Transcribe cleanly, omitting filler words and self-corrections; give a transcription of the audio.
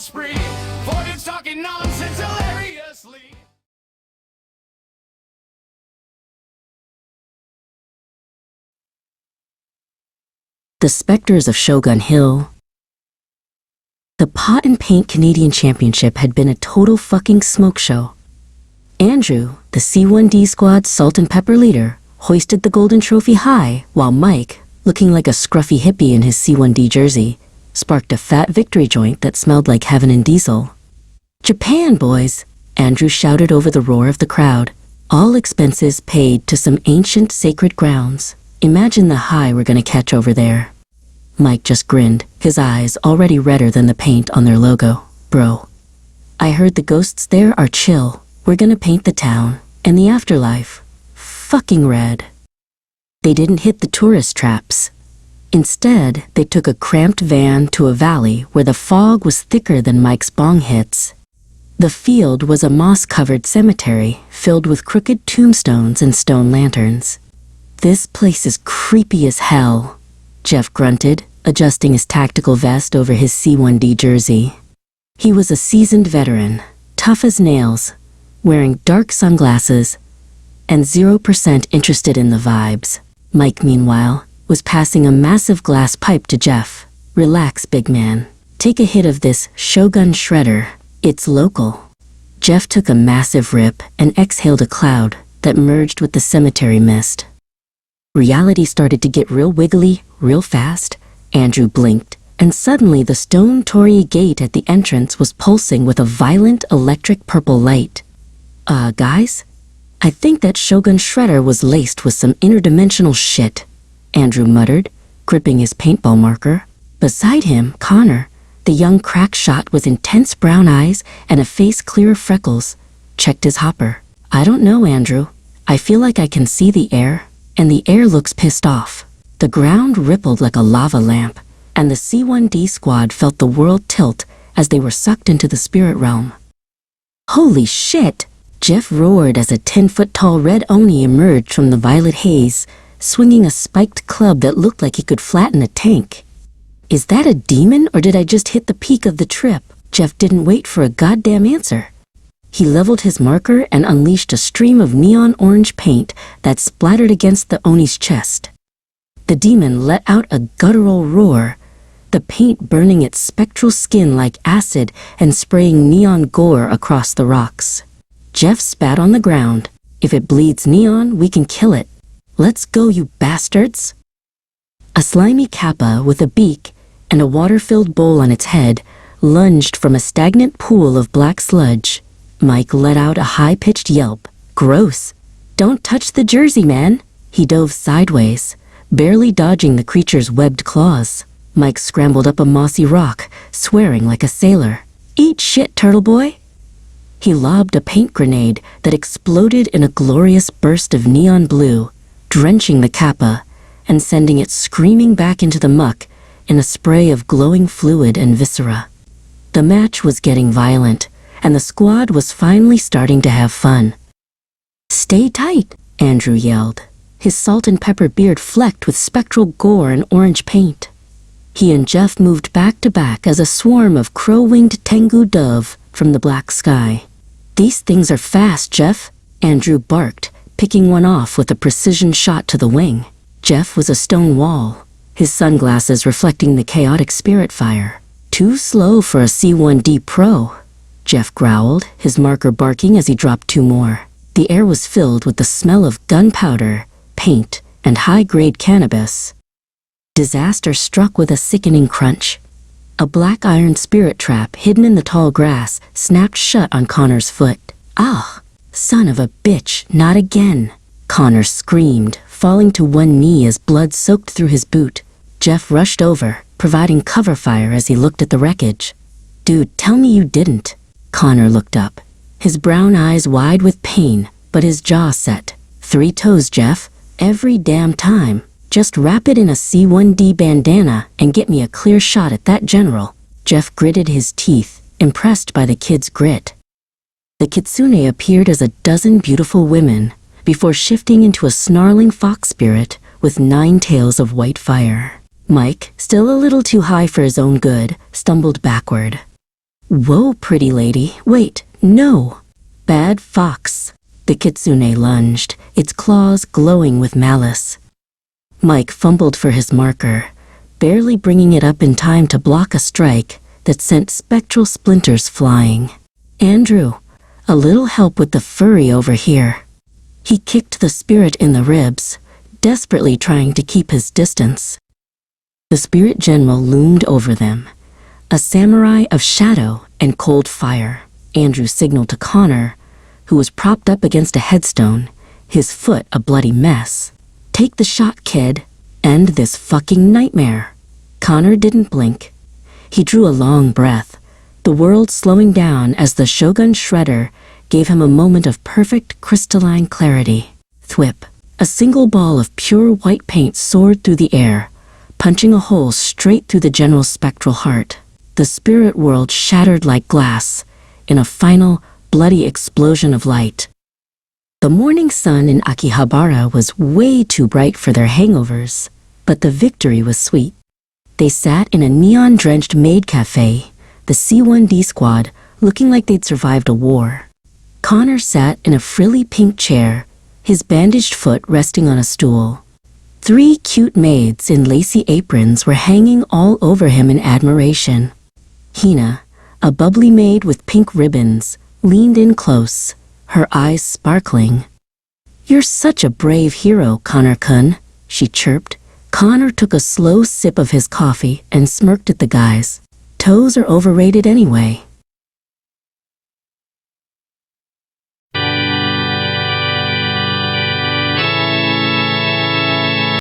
spree. Avoidance talking nonsense hilariously. The Specters of Shogun Hill. The Pot and Paint Canadian Championship had been a total fucking smoke show. Andrew, the C1D squad's salt and pepper leader, hoisted the golden trophy high, while Mike, looking like a scruffy hippie in his C1D jersey, sparked a fat victory joint that smelled like heaven and diesel. "Japan, boys!" Andrew shouted over the roar of the crowd. "All expenses paid to some ancient sacred grounds. Imagine the high we're gonna catch over there." Mike just grinned, his eyes already redder than the paint on their logo. "Bro, I heard the ghosts there are chill. We're gonna paint the town, and the afterlife, fucking red." They didn't hit the tourist traps. Instead, they took a cramped van to a valley where the fog was thicker than Mike's bong hits. The field was a moss-covered cemetery filled with crooked tombstones and stone lanterns. "This place is creepy as hell," Jeff grunted, adjusting his tactical vest over his C1D jersey. He was a seasoned veteran, tough as nails, wearing dark sunglasses, and 0% interested in the vibes. Mike, meanwhile, was passing a massive glass pipe to Jeff. "Relax, big man. Take a hit of this Shogun shredder. It's local." Jeff took a massive rip and exhaled a cloud that merged with the cemetery mist. Reality started to get real wiggly, real fast. Andrew blinked, and suddenly the stone torii gate at the entrance was pulsing with a violent electric purple light. Guys? I think that Shogun shredder was laced with some interdimensional shit," Andrew muttered, gripping his paintball marker. Beside him, Connor, the young crack shot with intense brown eyes and a face clear of freckles, checked his hopper. "I don't know, Andrew. I feel like I can see the air, and the air looks pissed off." The ground rippled like a lava lamp, and the C1D squad felt the world tilt as they were sucked into the spirit realm. "Holy shit!" Jeff roared as a 10-foot-tall red Oni emerged from the violet haze, swinging a spiked club that looked like he could flatten a tank. "Is that a demon, or did I just hit the peak of the trip?" Jeff didn't wait for a goddamn answer. He leveled his marker and unleashed a stream of neon orange paint that splattered against the Oni's chest. The demon let out a guttural roar, the paint burning its spectral skin like acid and spraying neon gore across the rocks. Jeff spat on the ground. "If it bleeds neon, we can kill it. Let's go, you bastards!" A slimy kappa with a beak and a water-filled bowl on its head lunged from a stagnant pool of black sludge. Mike let out a high-pitched yelp. "Gross! Don't touch the jersey, man!" He dove sideways, barely dodging the creature's webbed claws. Mike scrambled up a mossy rock, swearing like a sailor. "Eat shit, turtle boy!" He lobbed a paint grenade that exploded in a glorious burst of neon blue, drenching the kappa and sending it screaming back into the muck in a spray of glowing fluid and viscera. The match was getting violent, and the squad was finally starting to have fun. "Stay tight," Andrew yelled, his salt and pepper beard flecked with spectral gore and orange paint. He and Jeff moved back to back as a swarm of crow-winged tengu dove from the black sky. "These things are fast, Jeff," Andrew barked, picking one off with a precision shot to the wing. Jeff was a stone wall, his sunglasses reflecting the chaotic spirit fire. "Too slow for a C1D pro," Jeff growled, his marker barking as he dropped two more. The air was filled with the smell of gunpowder, paint, and high-grade cannabis. Disaster struck with a sickening crunch. A black iron spirit trap hidden in the tall grass snapped shut on Connor's foot. "Ah, son of a bitch, not again!" Connor screamed, falling to one knee as blood soaked through his boot. Jeff rushed over, providing cover fire as he looked at the wreckage. "Dude, tell me you didn't." Connor looked up, his brown eyes wide with pain, but his jaw set. "3 toes, Jeff. Every damn time. Just wrap it in a C1D bandana and get me a clear shot at that general." Jeff gritted his teeth, impressed by the kid's grit. The kitsune appeared as a dozen beautiful women, before shifting into a snarling fox spirit with 9 tails of white fire. Mike, still a little too high for his own good, stumbled backward. Whoa, pretty lady. Wait, no. Bad fox. The kitsune lunged, its claws glowing with malice. Mike fumbled for his marker, barely bringing it up in time to block a strike that sent spectral splinters flying. Andrew, a little help with the furry over here. He kicked the spirit in the ribs, desperately trying to keep his distance. The spirit general loomed over them, a samurai of shadow and cold fire. Andrew signaled to Connor, who was propped up against a headstone, his foot a bloody mess. Take the shot, kid. End this fucking nightmare. Connor didn't blink. He drew a long breath, the world slowing down as the Shogun shredder gave him a moment of perfect crystalline clarity. Thwip. A single ball of pure white paint soared through the air, punching a hole straight through the general's spectral heart. The spirit world shattered like glass in a final, bloody explosion of light. The morning sun in Akihabara was way too bright for their hangovers, but the victory was sweet. They sat in a neon-drenched maid cafe, the C1D squad looking like they'd survived a war. Connor sat in a frilly pink chair, his bandaged foot resting on a stool. 3 cute maids in lacy aprons were hanging all over him in admiration. Hina, a bubbly maid with pink ribbons, leaned in close, her eyes sparkling. "You're such a brave hero, Connor-kun," she chirped. Connor took a slow sip of his coffee and smirked at the guys. Toes are overrated anyway.